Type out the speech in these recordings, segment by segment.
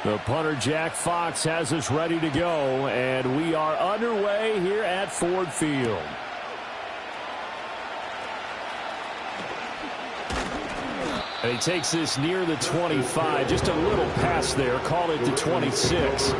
The punter, Jack Fox, has us ready to go, and we are underway here at Ford Field. And he takes this near the 25, just a little past there, call it the 26.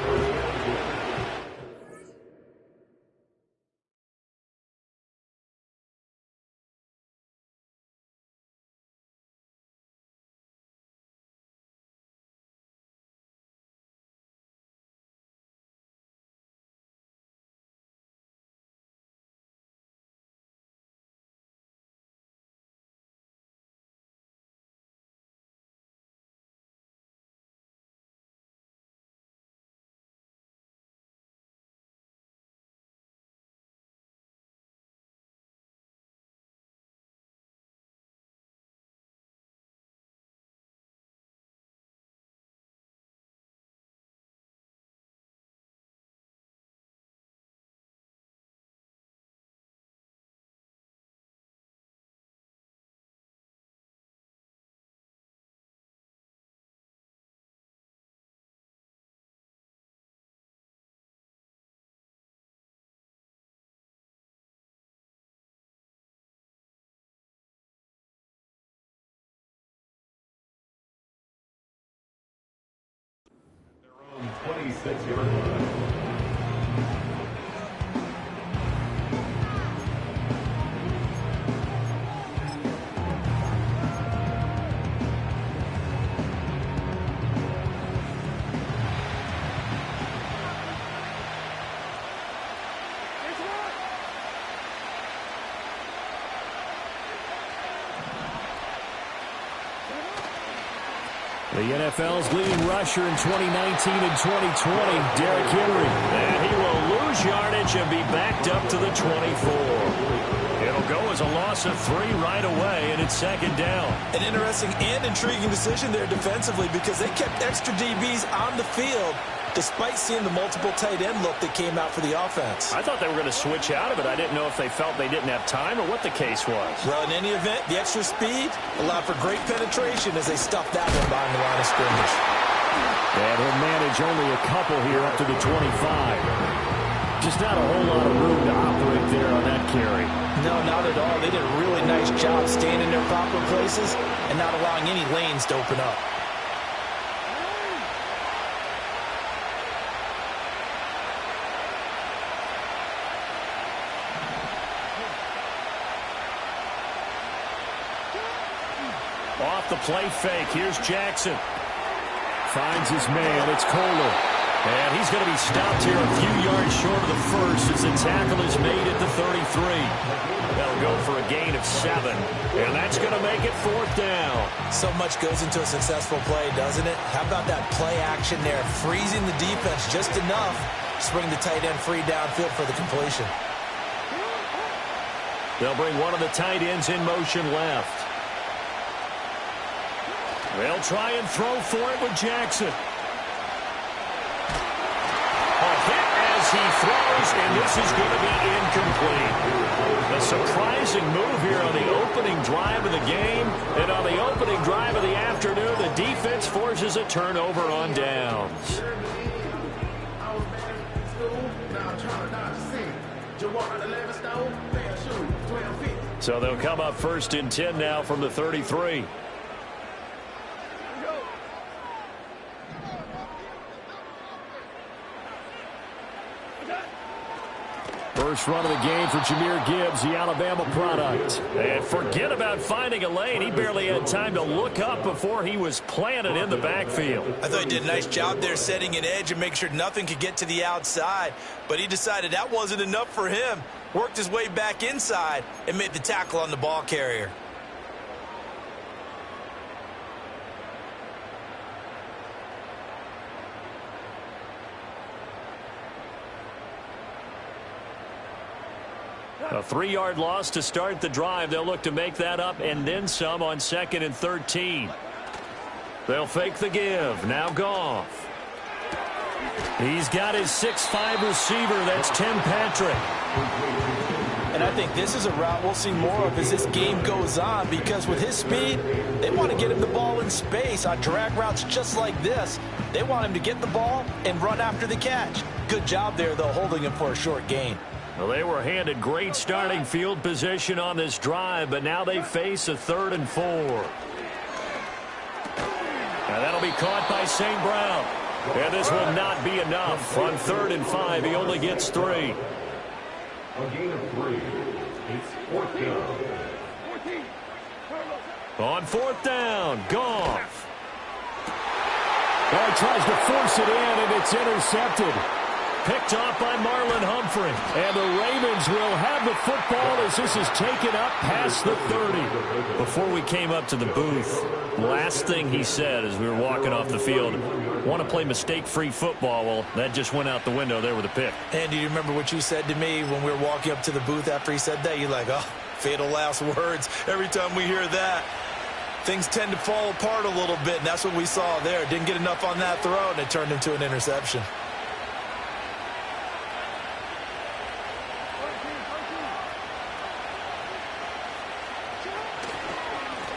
The NFL's leading rusher in 2019 and 2020, Derrick Henry. And he will lose yardage and be backed up to the 24. It'll go as a loss of 3 right away, and it's second down. An interesting and intriguing decision there defensively because they kept extra DBs on the field despite seeing the multiple tight end look that came out for the offense. I thought they were going to switch out of it. I didn't know if they felt they didn't have time or what the case was. Well, in any event, the extra speed allowed for great penetration as they stuffed that one behind the line of scrimmage. And he'll manage only a couple here up to the 25. Just not a whole lot of room to operate there on that carry. No, not at all. They did a really nice job staying in their proper places and not allowing any lanes to open up. Off the play fake. Here's Jackson. Finds his man. It's Kohler. And he's going to be stopped here a few yards short of the first as the tackle is made at the 33. That'll go for a gain of 7. And that's going to make it 4th down. So much goes into a successful play, doesn't it? How about that play action there? Freezing the defense just enough to bring the tight end free downfield for the completion. They'll bring one of the tight ends in motion left. They'll try and throw for it with Jackson. A hit as he throws, and this is going to be incomplete. A surprising move here on the opening drive of the game. And on the opening drive of the afternoon, the defense forces a turnover on downs. So they'll come up 1st and 10 now from the 33. First run of the game for Jahmyr Gibbs, the Alabama product. And forget about finding a lane. He barely had time to look up before he was planted in the backfield. I thought he did a nice job there setting an edge and make sure nothing could get to the outside. But he decided that wasn't enough for him. Worked his way back inside and made the tackle on the ball carrier. A 3-yard loss to start the drive. They'll look to make that up and then some on 2nd and 13. They'll fake the give. Now Goff. He's got his 6'5" receiver. That's Tim Patrick. And I think this is a route we'll see more of as this game goes on, because with his speed, they want to get him the ball in space on drag routes just like this. They want him to get the ball and run after the catch. Good job there, though, holding him for a short gain. Well, they were handed great starting field position on this drive, but now they face a 3rd and 4. And that'll be caught by St. Brown. And this will not be enough. On 3rd and 5, he only gets 3. A gain of 3. It's 4th down. On 4th down, Goff. Well, he tries to force it in, and it's intercepted. Picked off by Marlon Humphrey. And the Ravens will have the football as this is taken up past the 30. Before we came up to the booth, last thing he said as we were walking off the field, want to play mistake-free football. Well, that just went out the window there with a pick. And do you remember what you said to me when we were walking up to the booth after he said that? You're like, oh, fatal last words. Every time we hear that, things tend to fall apart a little bit, and that's what we saw there. Didn't get enough on that throw, and it turned into an interception.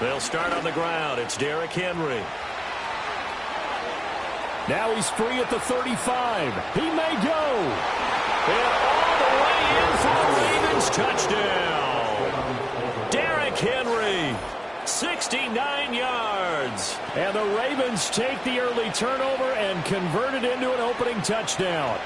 They'll start on the ground. It's Derrick Henry. Now he's free at the 35. He may go. And all the way in for the Ravens touchdown. Derrick Henry, 69 yards. And the Ravens take the early turnover and convert it into an opening touchdown.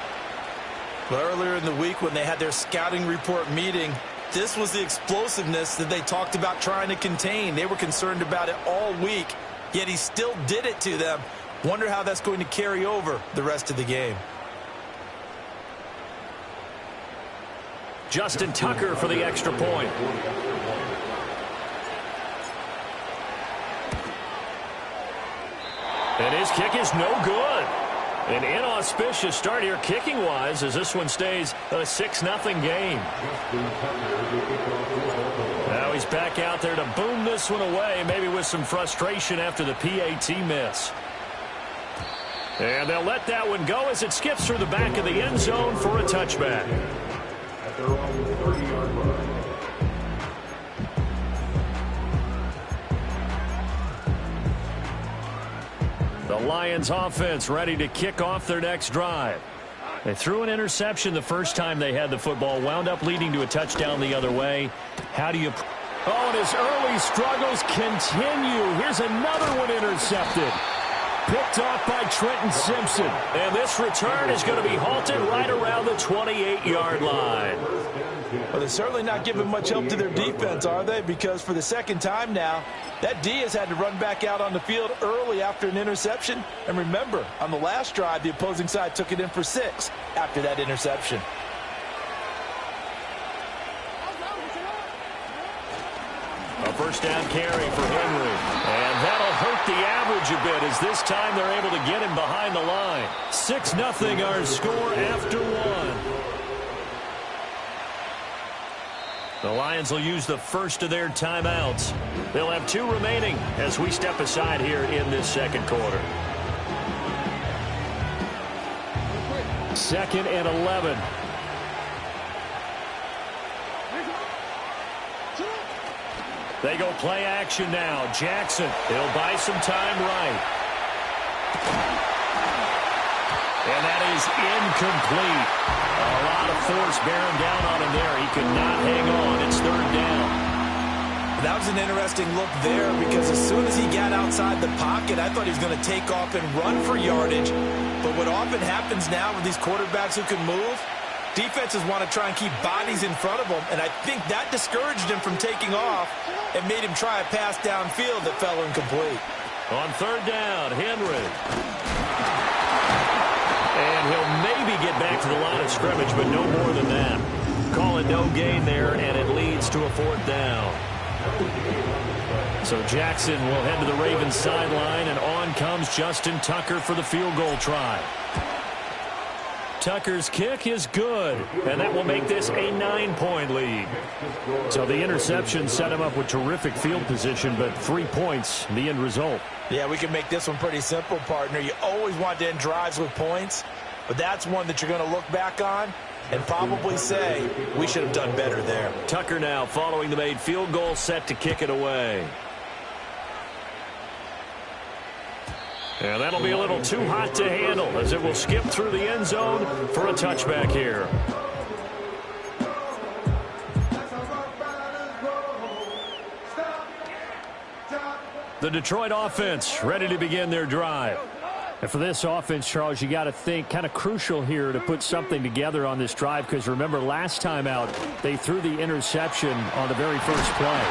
Well, earlier in the week when they had their scouting report meeting, this was the explosiveness that they talked about trying to contain. They were concerned about it all week, yet he still did it to them. Wonder how that's going to carry over the rest of the game. Justin Tucker for the extra point. And his kick is no good. An inauspicious start here kicking-wise as this one stays a 6-0 game. Now he's back out there to boom this one away, maybe with some frustration after the PAT miss. And they'll let that one go as it skips through the back of the end zone for a touchback. At their own 30-yard line. The Lions offense ready to kick off their next drive. They threw an interception the first time they had the football, wound up leading to a touchdown the other way. How do you... Oh, and his early struggles continue. Here's another one intercepted. Picked off by Trenton Simpson. And this return is going to be halted right around the 28-yard line. Well, they're certainly not giving much help to their defense, are they? Because for the second time now, that D has had to run back out on the field early after an interception. And remember, on the last drive, the opposing side took it in for 6 after that interception. A first down carry for Henry. And that'll hurt the average a bit as this time they're able to get him behind the line. 6-0 our score after 1. The Lions will use the first of their timeouts. They'll have 2 remaining as we step aside here in this second quarter. 2nd and 11. They go play action now. Jackson, he'll buy some time right. And that is incomplete. A lot of force bearing down on him there. He could not hang on. It's 3rd down. That was an interesting look there because as soon as he got outside the pocket, I thought he was going to take off and run for yardage. But what often happens now with these quarterbacks who can move, defenses want to try and keep bodies in front of them, and I think that discouraged him from taking off and made him try a pass downfield that fell incomplete. On 3rd down, Henry. And he'll maybe get back to the line of scrimmage, but no more than that. Call it no gain there, and it leads to a 4th down. So Jackson will head to the Ravens sideline, and on comes Justin Tucker for the field goal try. Tucker's kick is good, and that will make this a 9-point lead. So the interception set him up with terrific field position, but 3 points, the end result. Yeah, we can make this one pretty simple, partner. You always want to end drives with points, but that's one that you're going to look back on and probably say, we should have done better there. Tucker now following the made field goal, set to kick it away. And that'll be a little too hot to handle as it will skip through the end zone for a touchback here. The Detroit offense ready to begin their drive. And for this offense, Charles, you got to think kind of crucial here to put something together on this drive, because remember last time out they threw the interception on the very first play.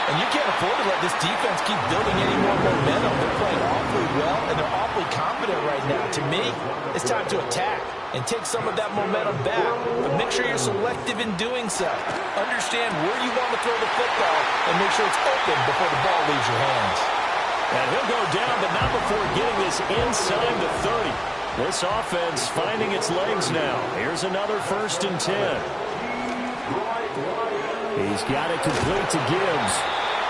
And you can't afford to let this defense keep building any more momentum. They're playing awfully well, and they're awfully confident right now. To me, it's time to attack and take some of that momentum back. But make sure you're selective in doing so. Understand where you want to throw the football and make sure it's open before the ball leaves your hands. And he'll go down, but not before getting this inside the 30. This offense finding its legs now. Here's another 1st and 10. He's got it complete to Gibbs.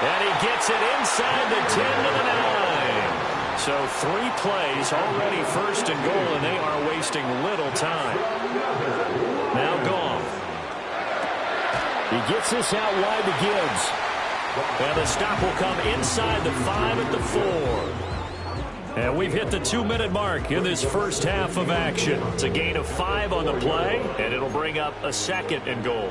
And he gets it inside the 10 to the 9. So 3 plays already 1st and goal, and they are wasting little time. Now Goff. He gets this out wide to Gibbs. And the stop will come inside the 5 at the 4. And we've hit the 2-minute mark in this first half of action. It's a gain of 5 on the play, and it'll bring up a 2nd and goal.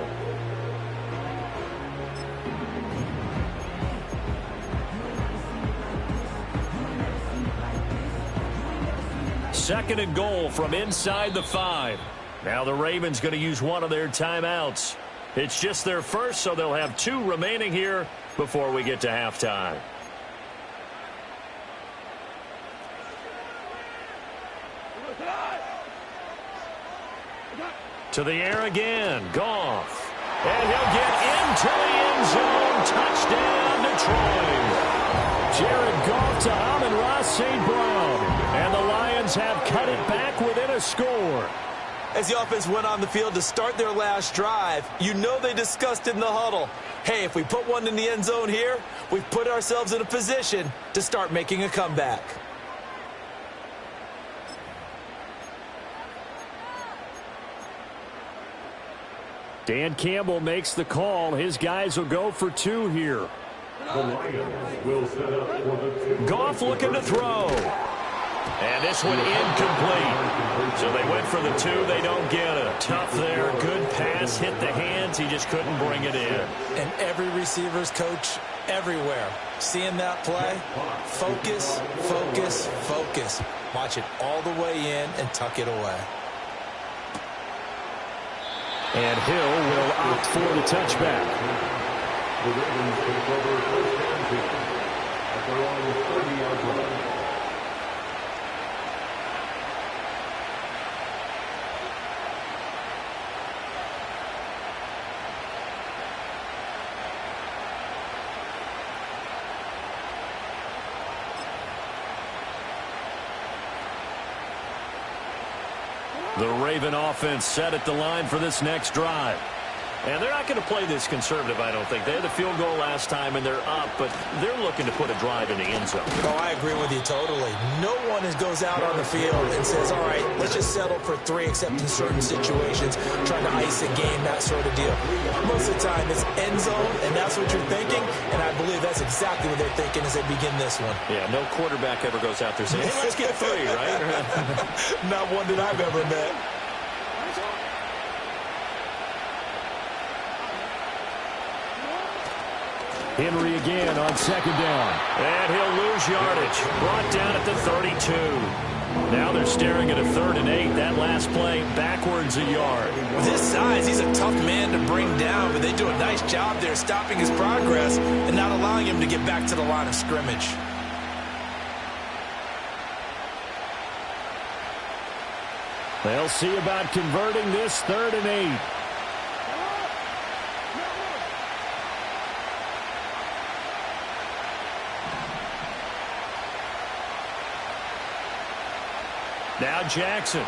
Second and goal from inside the 5. Now the Ravens going to use one of their timeouts. It's just their first, so they'll have 2 remaining here before we get to halftime. To the air again, Goff. And he'll get into the end zone. Touchdown, Detroit. Jared Goff to Amon-Ra St. Brown. And the Lions have cut it back within a score. As the offense went on the field to start their last drive, you know they discussed in the huddle, hey, if we put one in the end zone here, we've put ourselves in a position to start making a comeback. Dan Campbell makes the call. His guys will go for 2 here. The Lions will set up for the 2. Goff looking to throw. And this one incomplete. So they went for the 2. They don't get it. Tough there. Good pass. Hit the hands. He just couldn't bring it in. And every receiver's coach everywhere. Seeing that play, focus, focus, focus. Watch it all the way in and tuck it away. And Hill will opt for the touchback. The Ravens take over first and 10 at their own 30-yard line. The Raven offense set at the line for this next drive. And they're not going to play this conservative, I don't think. They had the field goal last time, and they're up, but they're looking to put a drive in the end zone. Oh, I agree with you totally. No one goes out on the field and says, all right, let's just settle for 3, except in certain situations, trying to ice a game, that sort of deal. Most of the time, it's end zone, and that's what you're thinking, and I believe that's exactly what they're thinking as they begin this one. Yeah, no quarterback ever goes out there saying, hey, let's get 3, right? Not one that I've ever met. Henry again on 2nd down. And he'll lose yardage. Brought down at the 32. Now they're staring at a 3rd and 8. That last play backwards a yard. With his size, he's a tough man to bring down, but they do a nice job there stopping his progress and not allowing him to get back to the line of scrimmage. They'll see about converting this 3rd and 8. Now Jackson.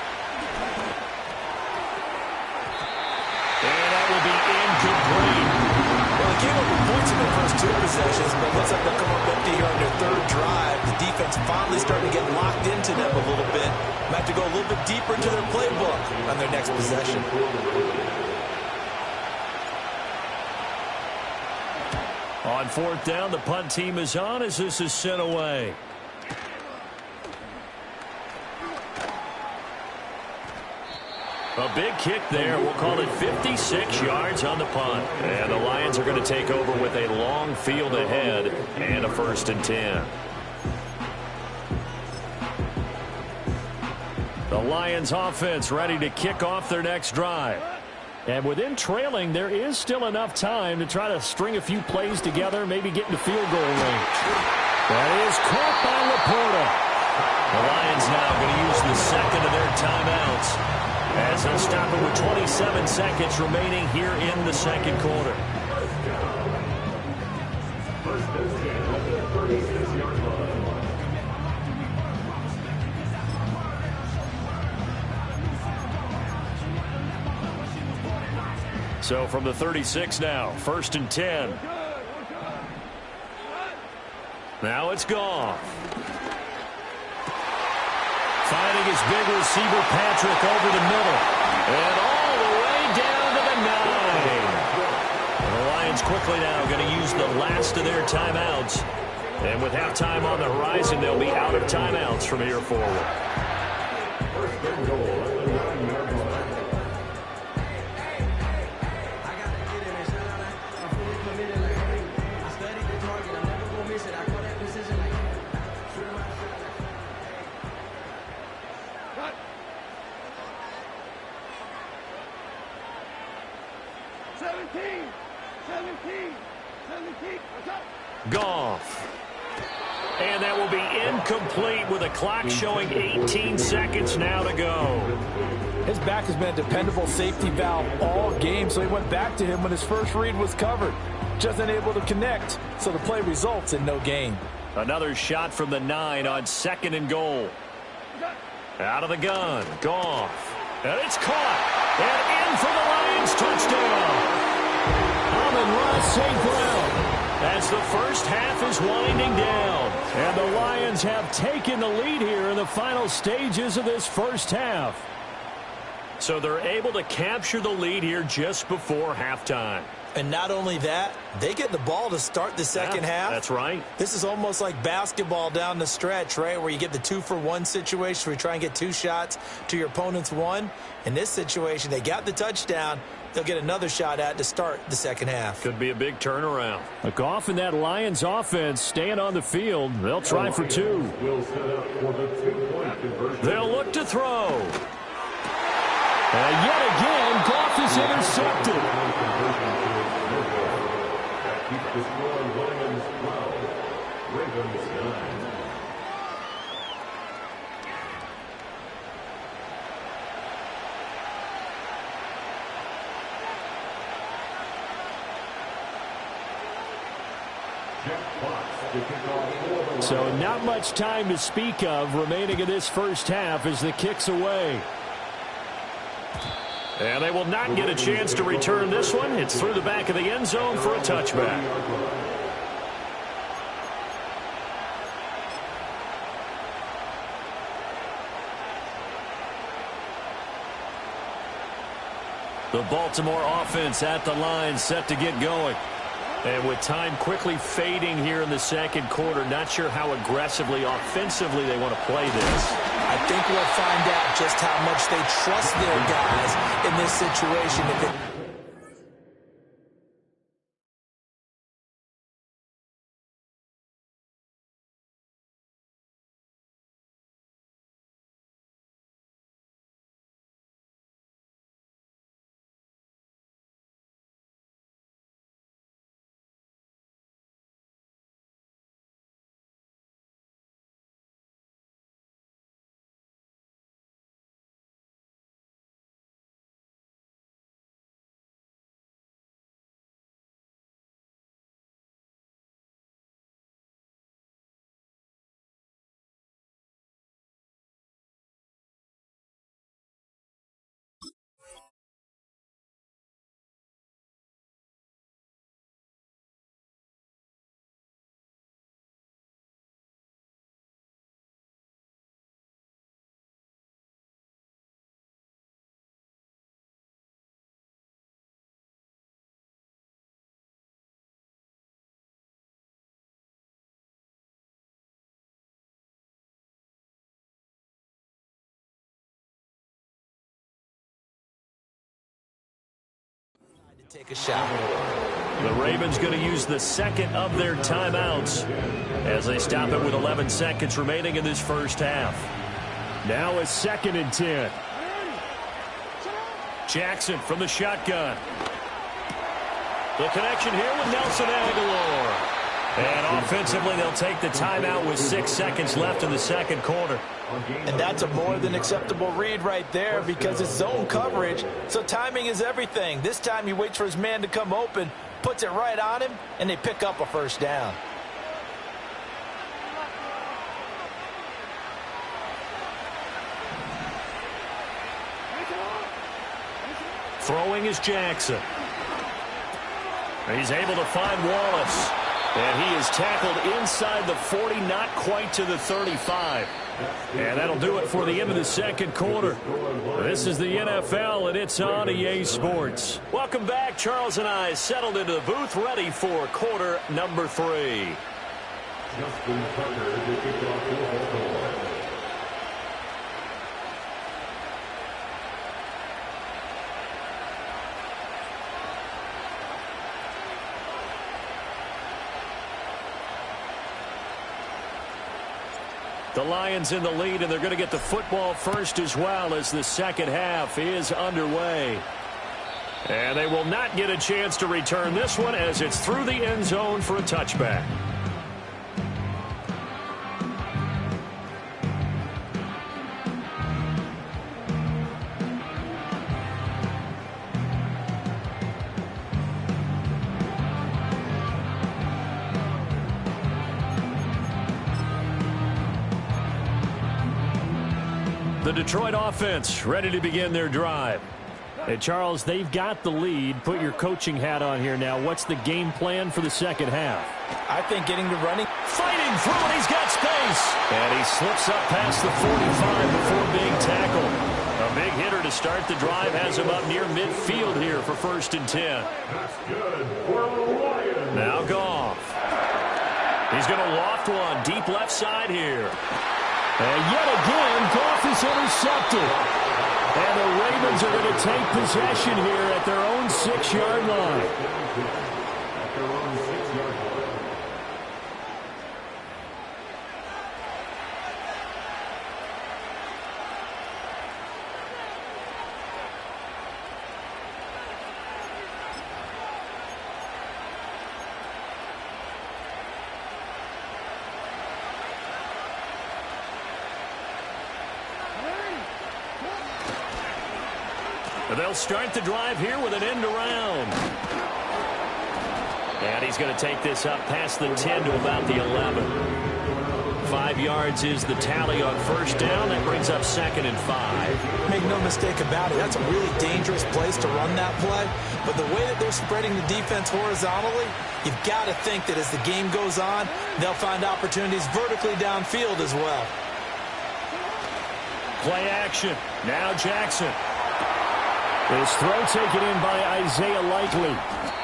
And that will be incomplete. Well, they came up with points in their first 2 possessions, but it looks like they'll come up empty here on their 3rd drive. The defense finally starting to get locked into them a little bit. Might to go a little bit deeper into their playbook on their next possession. On 4th down, the punt team is on as this is sent away. A big kick there. We'll call it 56 yards on the punt. And the Lions are going to take over with a long field ahead and a 1st and 10. The Lions offense ready to kick off their next drive. And within trailing, there is still enough time to try to string a few plays together, maybe get into field goal range. That is caught by Laporta. The Lions now going to use the second of their timeouts as they'll stop it with 27 seconds remaining here in the second quarter. So from the 36 now, 1st and 10. Now it's Goff. Finding his big receiver, Patrick, over the middle. And all the way down to the 9. The Lions quickly now going to use the last of their timeouts. And with halftime on the horizon, they'll be out of timeouts from here forward. Goff. And that will be incomplete with a clock showing 18 seconds now to go. His back has been a dependable safety valve all game, so he went back to him when his first read was covered. Just unable to connect, so the play results in no gain. Another shot from the 9 on 2nd and goal. Out of the gun, Goff. And it's caught. And in for the Lions touchdown. Amon-Ra St. Brown. As the first half is winding down. And the Lions have taken the lead here in the final stages of this first half. So they're able to capture the lead here just before halftime. And not only that, they get the ball to start the second half. That's right. This is almost like basketball down the stretch, right, where you get the 2-for-1 situation where you try and get 2 shots to your opponent's 1. In this situation, they got the touchdown. They'll get another shot at to start the second half. Could be a big turnaround. Goff and that Lions offense staying on the field. They'll try for 2. They'll look to throw. And yet again, Goff is intercepted. So not much time to speak of remaining in this first half as the kick's away. And they will not get a chance to return this one. It's through the back of the end zone for a touchback. The Baltimore offense at the line, set to get going. And with time quickly fading here in the second quarter, not sure how aggressively, offensively they want to play this. I think we'll find out just how much they trust their guys in this situation. If it Take a shot. The Ravens going to use the second of their timeouts as they stop it with 11 seconds remaining in this first half. Now a 2nd and 10. Jackson from the shotgun. The connection here with Nelson Aguilar. And offensively, they'll take the timeout with 6 seconds left in the second quarter. And that's a more than acceptable read right there because it's zone coverage, so timing is everything. This time he waits for his man to come open, puts it right on him, and they pick up a first down. Throwing is Jackson. He's able to find Wallace. And he is tackled inside the 40, not quite to the 35. And that'll do it for the end of the second quarter. This is the NFL, and it's on EA Sports. Welcome back. Charles and I settled into the booth, ready for quarter number 3. Justin Tucker to kick off the ball. The Lions in the lead, and they're going to get the football first as well as the second half is underway. And they will not get a chance to return this one as it's through the end zone for a touchback. The Detroit offense ready to begin their drive. Hey, Charles, they've got the lead. Put your coaching hat on here now. What's the game plan for the second half? I think getting the running. Fighting through it, he's got space. And he slips up past the 45 before being tackled. A big hitter to start the drive has him up near midfield here for 1st and 10. That's good for the Lions. Now Goff. He's going to loft one deep left side here. And yet again, Goff is intercepted. And the Ravens are going to take possession here at their own 6-yard line. At their own 6-yard line. They'll start the drive here with an end around. And he's going to take this up past the 10 to about the 11. 5 yards is the tally on 1st down. That brings up 2nd and 5. Make no mistake about it, that's a really dangerous place to run that play. But the way that they're spreading the defense horizontally, you've got to think that as the game goes on, they'll find opportunities vertically downfield as well. Play action. Now Jackson. His throw taken in by Isaiah Likely.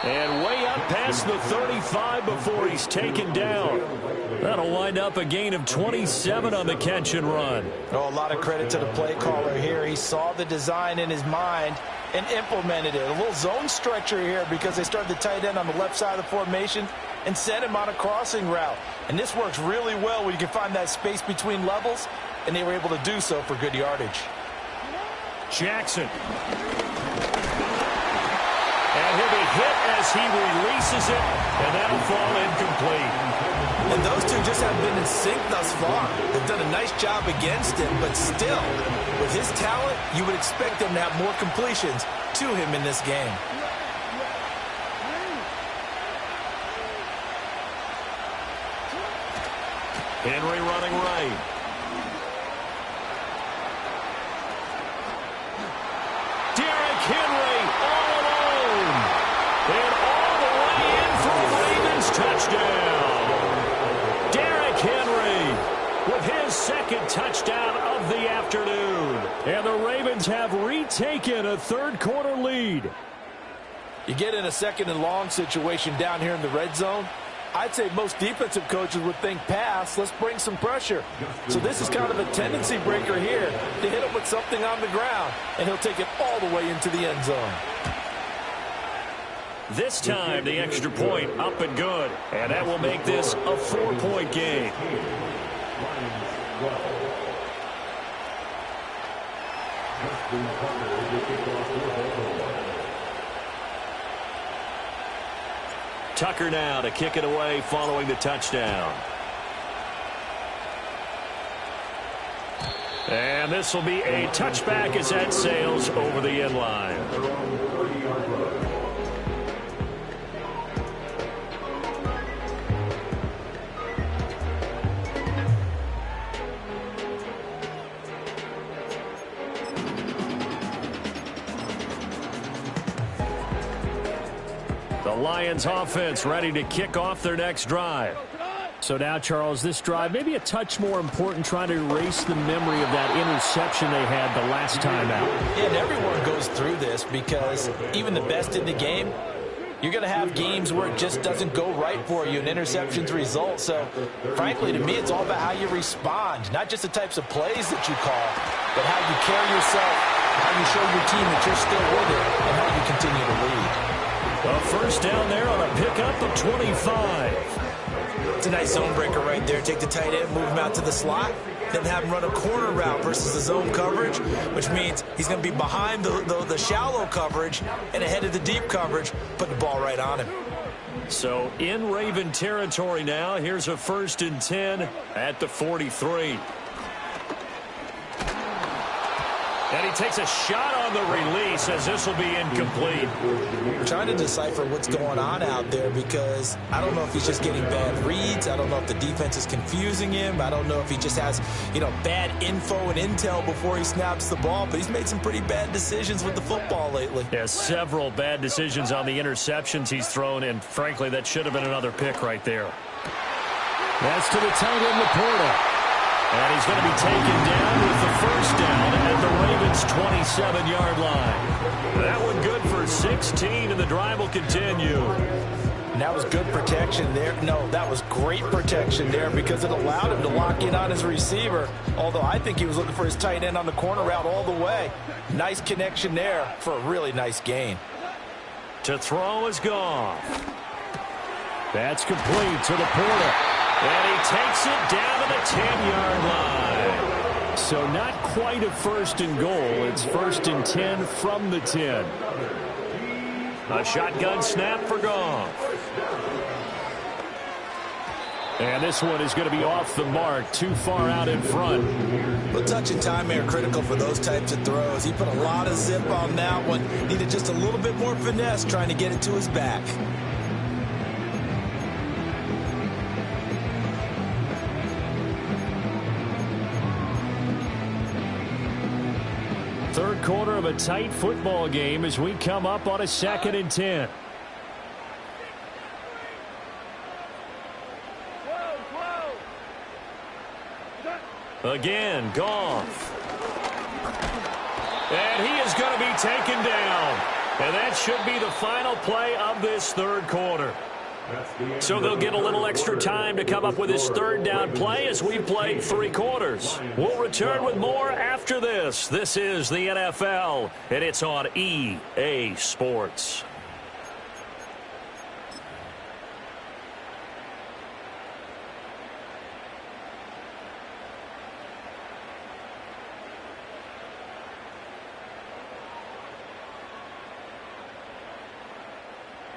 And way up past the 35 before he's taken down. That'll wind up a gain of 27 on the catch and run. Oh, a lot of credit to the play caller here. He saw the design in his mind and implemented it. A little zone stretcher here because they started the tight end on the left side of the formation and sent him on a crossing route. And this works really well when you can find that space between levels, and they were able to do so for good yardage. Jackson. And he'll be hit as he releases it, and that'll fall incomplete. And those two just haven't been in sync thus far. They've done a nice job against him, but still, with his talent, you would expect them to have more completions to him in this game. Henry running right. Henry all alone. And all the way in for a Ravens touchdown. Derrick Henry with his 2nd touchdown of the afternoon. And the Ravens have retaken a 3rd quarter lead. You get in a 2nd and long situation down here in the red zone. I'd say most defensive coaches would think pass, let's bring some pressure. So this is kind of a tendency breaker here to hit him with something on the ground, and he'll take it all the way into the end zone. This time, the extra point up and good. And that will make this a 4-point game. Tucker now to kick it away following the touchdown. And this will be a touchback as that sails over the end line. The Lions offense ready to kick off their next drive. So now, Charles, this drive maybe a touch more important, trying to erase the memory of that interception they had the last time out. Yeah, and everyone goes through this because even the best in the game, you're going to have games where it just doesn't go right for you and interceptions result. So, frankly, to me, it's all about how you respond, not just the types of plays that you call, but how you carry yourself, how you show your team that you're still with it, and how you continue to lead. A first down there on a pickup of 25. It's a nice zone breaker right there. Take the tight end, move him out to the slot, then have him run a corner route versus the zone coverage, which means he's going to be behind the shallow coverage and ahead of the deep coverage, put the ball right on him. So in Raven territory now, here's a 1st and 10 at the 43. And he takes a shot on the release as this will be incomplete. I'm trying to decipher what's going on out there because I don't know if he's just getting bad reads. I don't know if the defense is confusing him. I don't know if he just has, bad info and intel before he snaps the ball. But he's made some pretty bad decisions with the football lately. Yeah, several bad decisions on the interceptions he's thrown, and frankly, that should have been another pick right there. That's to the tight end, Laporta. And he's going to be taken down with the first down at the Ravens' 27-yard line. That one good for 16, and the drive will continue. And that was good protection there. No, that was great protection there because it allowed him to lock in on his receiver, although I think he was looking for his tight end on the corner route all the way. Nice connection there for a really nice gain. To throw is Goff. That's complete to Laporta. And he takes it down to the 10-yard line. So not quite a 1st and goal. It's 1st and 10 from the 10. A shotgun snap for Goff. And this one is going to be off the mark, too far out in front. Well, touch and time are critical for those types of throws. He put a lot of zip on that one. Needed just a little bit more finesse trying to get it to his back. Third quarter of a tight football game as we come up on a 2nd and 10. Again, Goff. And he is going to be taken down. And that should be the final play of this third quarter. So they'll get a little extra time to come up with his 3rd down play as we played 3 quarters. We'll return with more after this. This is the NFL, and it's on EA Sports.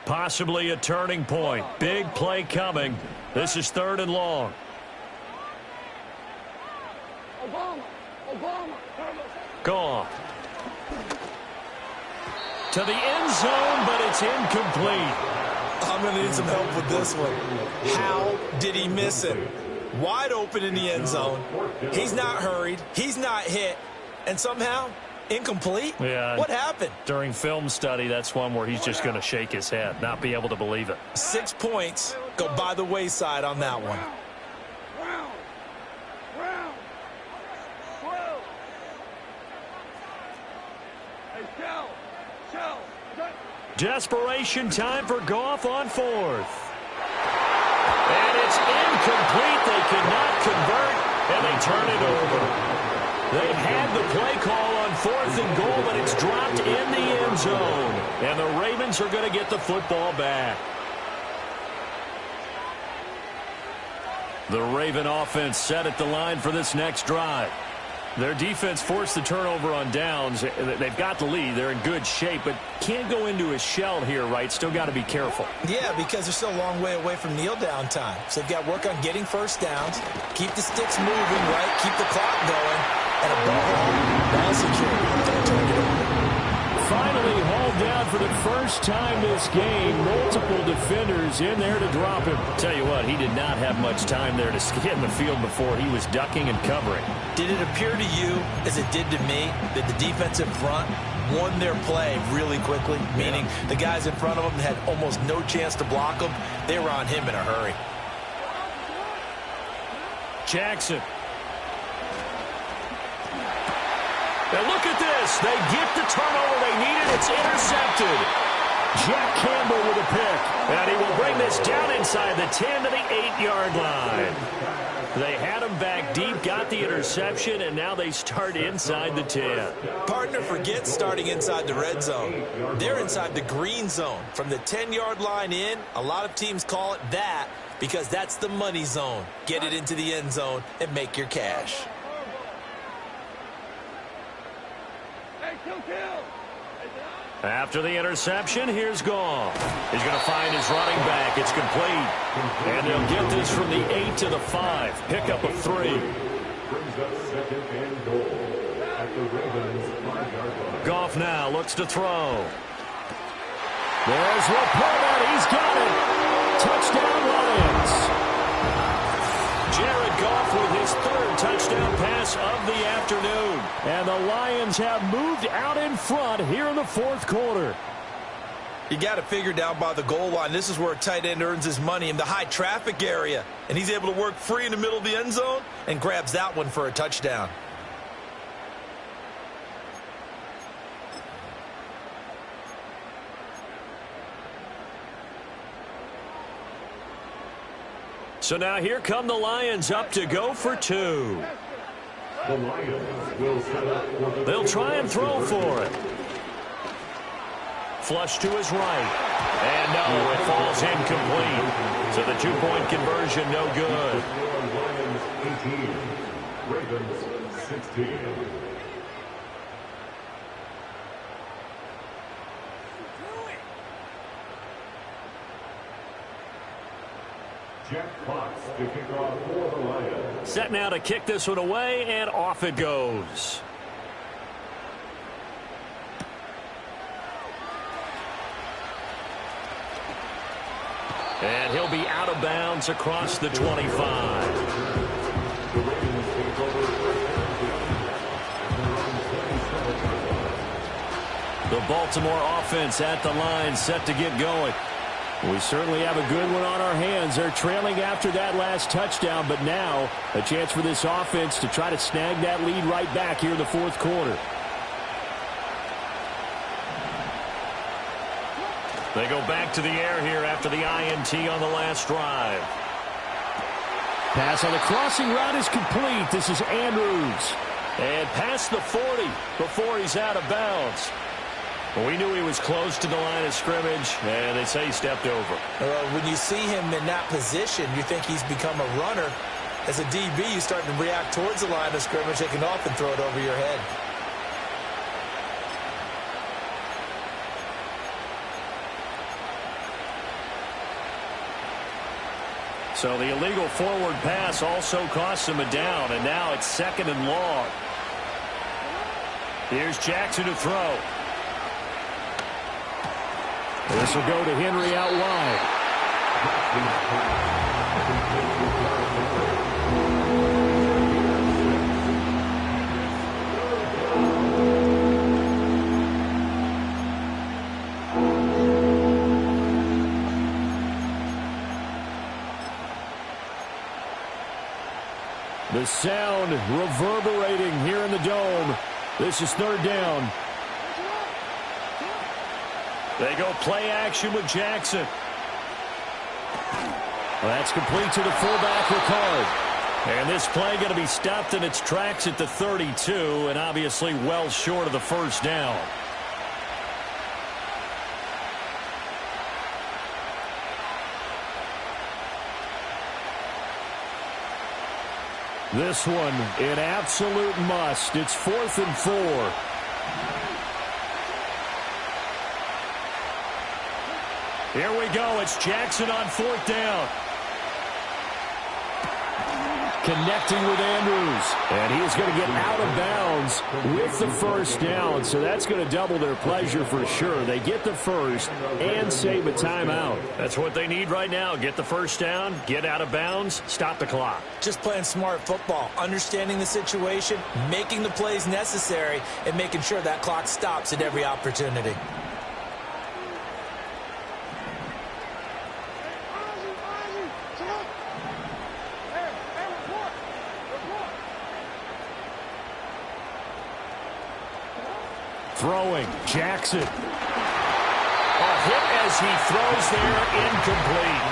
Possibly a turning point. Big play coming. This is 3rd and long. Goff. To the end zone, but it's incomplete. I'm going to need some help with this one. How did he miss him? Wide open in the end zone. He's not hurried. He's not hit. And somehow, incomplete? Yeah. What happened? During film study, that's one where he's just going to shake his head, not be able to believe it. 6 points go by the wayside on that one. Desperation time for Goff on 4th. And it's incomplete. They could not convert, and they turn it over. They had the play call on 4th and goal, but it's dropped in the end zone. And the Ravens are going to get the football back. The Raven offense set at the line for this next drive. Their defense forced the turnover on downs. They've got the lead. They're in good shape, but can't go into a shell here, right? Still got to be careful. Yeah, because they're still a long way away from kneel down time. So they've got to work on getting first downs, keep the sticks moving, right? Keep the clock going, and above all, ball security. Don't turn it over. Finally hauled down for the first time this game. Multiple defenders in there to drop him. Tell you what, he did not have much time there to get in the field before he was ducking and covering. Did it appear to you, as it did to me, that the defensive front won their play really quickly? Meaning the guys in front of them had almost no chance to block them. They were on him in a hurry. Jackson. Now look at this. They get the turnover they needed. It's intercepted. Jack Campbell with a pick. And he will bring this down inside the 10 to the 8-yard line. They had him back deep, got the interception, and now they start inside the 10. Partner forgets starting inside the red zone. They're inside the green zone. From the 10-yard line in, a lot of teams call it that because that's the money zone. Get it into the end zone and make your cash. After the interception, here's Goff. He's going to find his running back. It's complete. And they'll get this from the 8 to the 5. Pick up a 3. Brings up 2nd and goal at the Ravens 5-yard line. Goff now looks to throw. There's Laporta. He's got it. Touchdown Lions. Jared Goff with his 3rd touchdown pass of the afternoon. And the Lions have moved out in front here in the 4th quarter. You got to figure down by the goal line. This is where a tight end earns his money in the high traffic area. And he's able to work free in the middle of the end zone and grabs that one for a touchdown. So now here come the Lions up to go for 2. The Lions will set up for the... They'll try and throw for it. Flush to his right. And no, it falls incomplete. So the 2-point conversion no good. Lions 18, Ravens 16. Jack Fox to kick off for the Lions. Set now to kick this one away, and off it goes. And he'll be out of bounds across the 25. The Ravens take over The Baltimore offense at the line, set to get going. We certainly have a good one on our hands. They're trailing after that last touchdown, but now a chance for this offense to try to snag that lead right back here in the 4th quarter. They go back to the air here after the INT on the last drive. Pass on the crossing route is complete. This is Andrews. And past the 40 before he's out of bounds. Well, we knew he was close to the line of scrimmage, and they say he stepped over. When you see him in that position, you think he's become a runner. As a DB, you start to react towards the line of scrimmage. They can often throw it over your head. So the illegal forward pass also costs him a down, and now it's 2nd and long. Here's Jackson to throw. This will go to Henry out wide. The sound reverberating here in the dome. This is 3rd down. They go play action with Jackson. Well, that's complete to the fullback, Ricard. And this play going to be stopped in its tracks at the 32, and obviously well short of the first down. This one, an absolute must. It's 4th and 4. Here we go. It's Jackson on 4th down. Connecting with Andrews. And he is going to get out of bounds with the first down. So that's going to double their pleasure for sure. They get the first and save a timeout. That's what they need right now. Get the first down, get out of bounds, stop the clock. Just playing smart football, understanding the situation, making the plays necessary, and making sure that clock stops at every opportunity. Throwing, Jackson. A hit as he throws there, incomplete.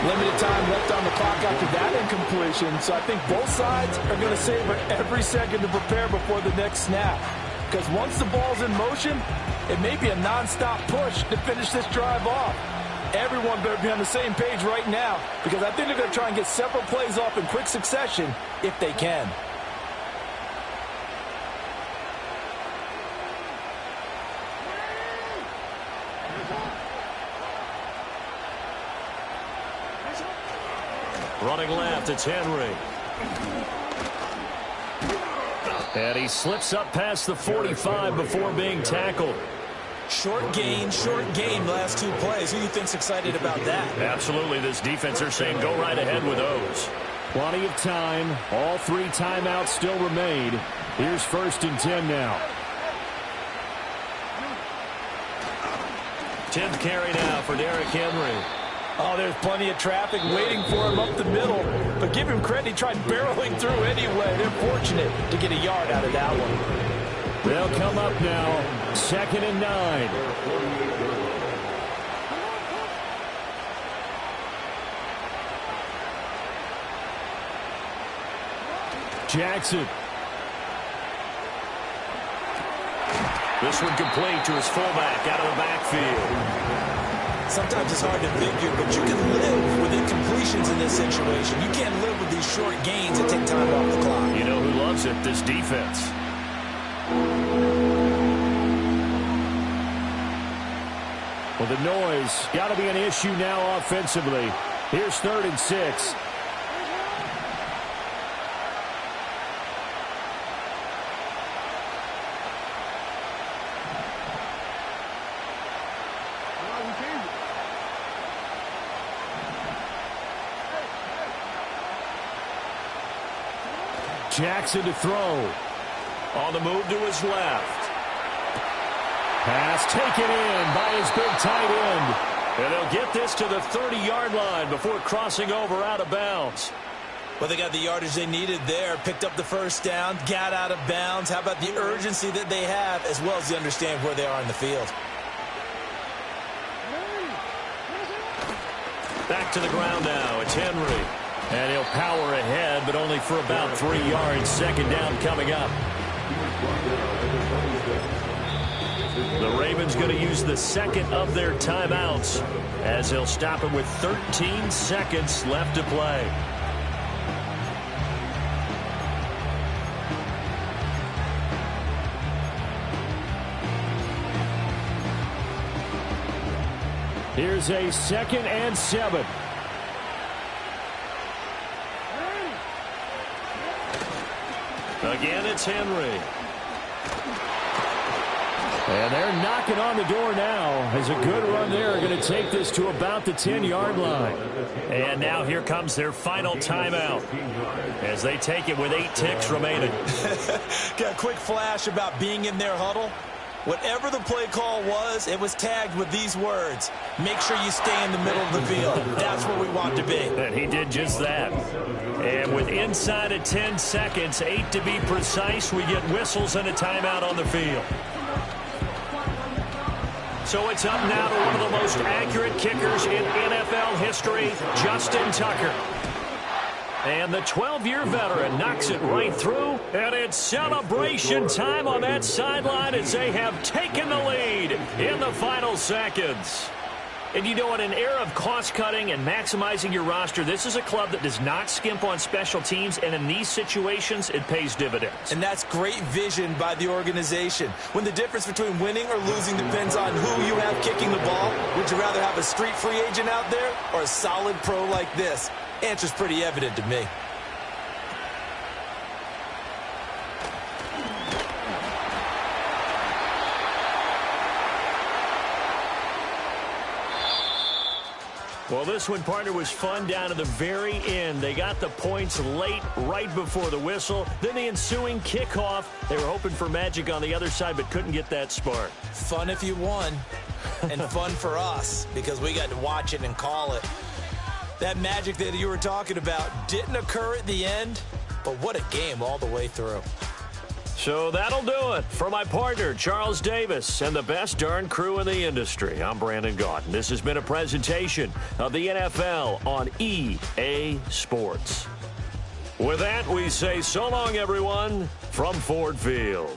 Limited time left on the clock after that incompletion, so I think both sides are going to savor every second to prepare before the next snap. Because once the ball's in motion, it may be a non-stop push to finish this drive off. Everyone better be on the same page right now, because I think they're going to try and get several plays off in quick succession if they can. Running left, it's Henry. And he slips up past the 45 before being tackled. Short game last two plays. Who do you think's excited about that? Absolutely. This defense, they're saying go right ahead with those. Plenty of time. All 3 timeouts still remain. Here's 1st and 10 now. 10th carry now for Derrick Henry. Oh, there's plenty of traffic waiting for him up the middle. But give him credit, he tried barreling through anyway. They're fortunate to get a yard out of that one. They'll come up now. 2nd and 9. Jackson. This one complete to his fullback out of the backfield. Sometimes it's hard to figure, but you can live with incompletions in this situation. You can't live with these short gains that take time off the clock. You know who loves it? This defense. Well, the noise got to be an issue now offensively. Here's 3rd and 6. Jackson to throw. On the move to his left. Pass taken in by his big tight end. And they'll get this to the 30-yard line before crossing over out of bounds. Well, they got the yardage they needed there, picked up the first down, got out of bounds. How about the urgency that they have, as well as they understand where they are in the field? Back to the ground now. It's Henry. And he'll power ahead, but only for about 3 yards. 2nd down coming up. The Ravens going to use the 2nd of their timeouts as they'll stop it with 13 seconds left to play. Here's a 2nd and 7. Again, it's Henry. And they're knocking on the door now as a good run there. Going to take this to about the 10-yard line. And now here comes their final timeout as they take it with 8 ticks remaining. Got a quick flash about being in their huddle. Whatever the play call was, it was tagged with these words: make sure you stay in the middle of the field. That's where we want to be. And he did just that. And with inside of 10 seconds, 8 to be precise, we get whistles and a timeout on the field. So it's up now to one of the most accurate kickers in NFL history, Justin Tucker. And the 12-year veteran knocks it right through, and it's celebration time on that sideline as they have taken the lead in the final seconds. And you know, in an era of cost-cutting and maximizing your roster, this is a club that does not skimp on special teams, and in these situations, it pays dividends. And that's great vision by the organization. When the difference between winning or losing depends on who you have kicking the ball, would you rather have a street free agent out there or a solid pro like this? Answer's pretty evident to me. Well, this one, partner, was fun down to the very end. They got the points late, right before the whistle. Then the ensuing kickoff. They were hoping for magic on the other side, but couldn't get that spark. Fun if you won, and fun for us, because we got to watch it and call it. That magic that you were talking about didn't occur at the end, but what a game all the way through. So that'll do it for my partner, Charles Davis, and the best darn crew in the industry. I'm Brandon Gaudin. This has been a presentation of the NFL on EA Sports. With that, we say so long, everyone, from Ford Field.